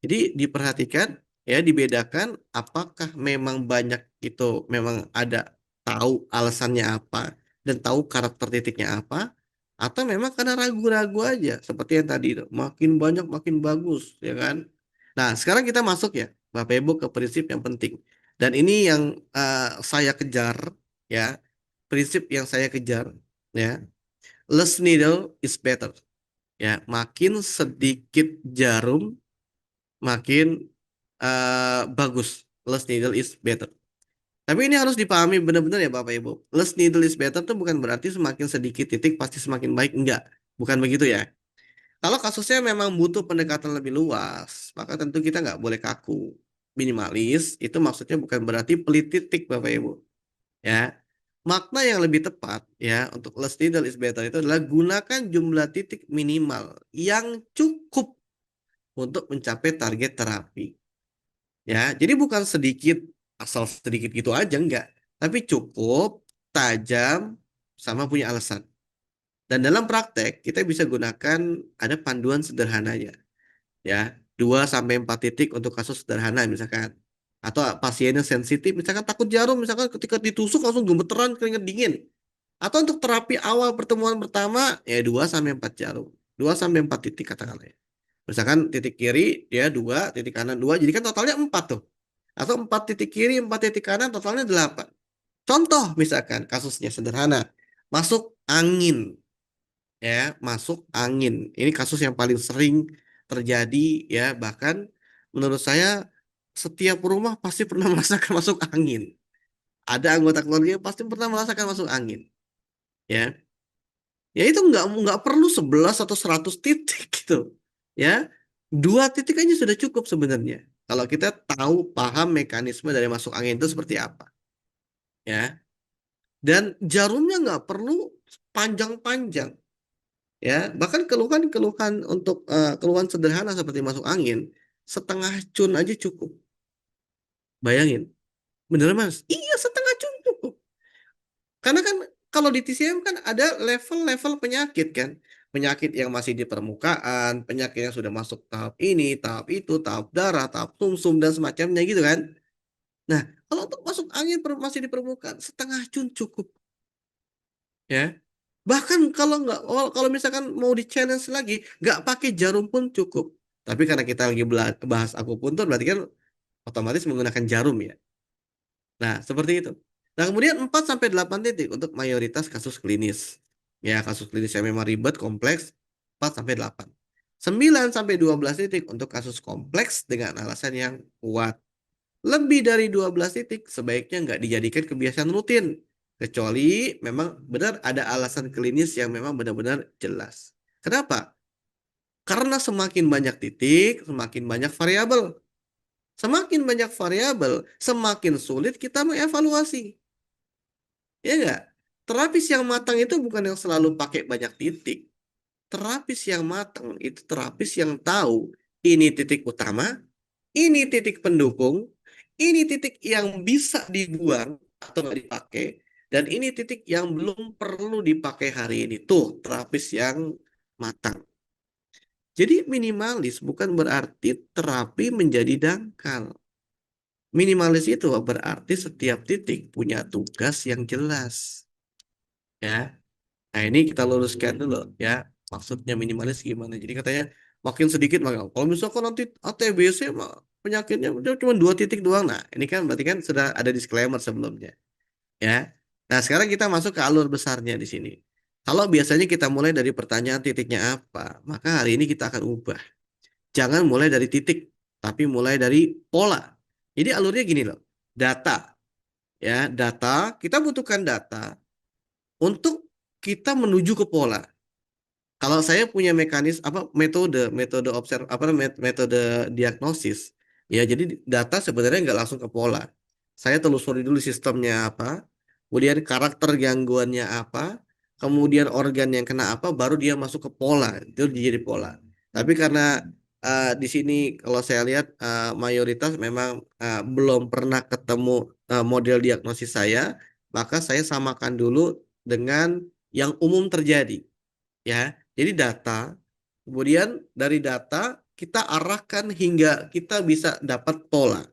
Jadi diperhatikan ya, dibedakan apakah memang banyak itu memang ada tahu alasannya apa dan tahu karakter titiknya apa, atau memang karena ragu-ragu aja seperti yang tadi itu, makin banyak makin bagus ya kan. Nah, sekarang kita masuk ya Bapak Ibu ke prinsip yang penting. Dan ini yang saya kejar ya, prinsip yang saya kejar ya. Less needle is better. Ya, makin sedikit jarum makin bagus. Less needle is better. Tapi ini harus dipahami benar-benar ya Bapak Ibu. Less needle is better itu bukan berarti semakin sedikit titik pasti semakin baik. Enggak. Bukan begitu ya. Kalau kasusnya memang butuh pendekatan lebih luas, maka tentu kita nggak boleh kaku. Minimalis itu maksudnya bukan berarti pelit titik Bapak Ibu. Ya. Makna yang lebih tepat ya untuk less needle is better itu adalah gunakan jumlah titik minimal yang cukup untuk mencapai target terapi. Ya, jadi bukan sedikit asal sedikit gitu aja enggak, tapi cukup, tajam, sama punya alasan. Dan dalam praktek kita bisa gunakan ada panduan sederhananya, ya. 2 sampai 4 titik untuk kasus sederhana misalkan. Atau pasien yang sensitif misalkan takut jarum misalkan ketika ditusuk langsung gemeteran keringat dingin. Atau untuk terapi awal pertemuan pertama ya 2 sampai 4 jarum. 2 sampai 4 titik katakanlah ya. Misalkan titik kiri dia 2, titik kanan 2, jadi kan totalnya 4 tuh. Atau 4 titik kiri, 4 titik kanan, totalnya 8. Contoh misalkan kasusnya sederhana. Masuk angin. Ya, masuk angin. Ini kasus yang paling sering terjadi ya. Bahkan menurut saya setiap rumah pasti pernah merasakan masuk angin. Ada anggota keluarga yang pasti pernah merasakan masuk angin. Ya, ya itu nggak perlu 11 atau 100 titik gitu. Ya, 2 titik aja sudah cukup sebenarnya. Kalau kita tahu paham mekanisme dari masuk angin itu seperti apa. Ya, dan jarumnya nggak perlu panjang-panjang ya, bahkan keluhan-keluhan untuk keluhan sederhana seperti masuk angin setengah cun aja cukup. Bayangin, bener mas, iya setengah cun cukup, karena kan kalau di TCM kan ada level-level penyakit kan, penyakit yang masih di permukaan, penyakit yang sudah masuk tahap ini, tahap itu, tahap darah, tahap sumsum dan semacamnya gitu kan. Nah, kalau untuk masuk angin masih di permukaan setengah cun cukup ya. Bahkan kalau nggak, kalau misalkan mau di challenge lagi, nggak pakai jarum pun cukup. Tapi karena kita lagi bahas akupuntur, berarti kan otomatis menggunakan jarum ya. Nah, seperti itu. Nah, kemudian 4 sampai 8 titik untuk mayoritas kasus klinis. Ya, kasus klinis yang memang ribet, kompleks, 4 sampai 8. 9 sampai 12 titik untuk kasus kompleks dengan alasan yang kuat. Lebih dari 12 titik sebaiknya nggak dijadikan kebiasaan rutin. Kecuali memang benar ada alasan klinis yang memang benar-benar jelas. Kenapa? Karena semakin banyak titik, semakin banyak variabel. Semakin banyak variabel, semakin sulit kita mengevaluasi. Ya enggak? Terapis yang matang itu bukan yang selalu pakai banyak titik. Terapis yang matang itu terapis yang tahu ini titik utama, ini titik pendukung, ini titik yang bisa dibuang atau nggak dipakai, dan ini titik yang belum perlu dipakai hari ini. Tuh, terapis yang matang. Jadi minimalis bukan berarti terapi menjadi dangkal. Minimalis itu berarti setiap titik punya tugas yang jelas. Ya, nah ini kita luruskan dulu ya. Maksudnya minimalis gimana? Jadi katanya makin sedikit maka kalau misalkan nanti ATBC penyakitnya udah cuma 2 titik doang. Nah, ini kan berarti kan sudah ada disclaimer sebelumnya, ya. Nah, sekarang kita masuk ke alur besarnya di sini. Kalau biasanya kita mulai dari pertanyaan titiknya apa, maka hari ini kita akan ubah. Jangan mulai dari titik, tapi mulai dari pola. Jadi alurnya gini loh. Data, ya, data, kita butuhkan data untuk kita menuju ke pola. Kalau saya punya metode observ apa metode diagnosis, ya jadi data sebenarnya nggak langsung ke pola. Saya telusuri dulu sistemnya apa, kemudian karakter gangguannya apa, kemudian organ yang kena apa, baru dia masuk ke pola. Itu jadi pola. Tapi karena di sini kalau saya lihat mayoritas memang belum pernah ketemu model diagnosis saya, maka saya samakan dulu dengan yang umum terjadi. Ya, jadi data, kemudian dari data kita arahkan hingga kita bisa dapat pola.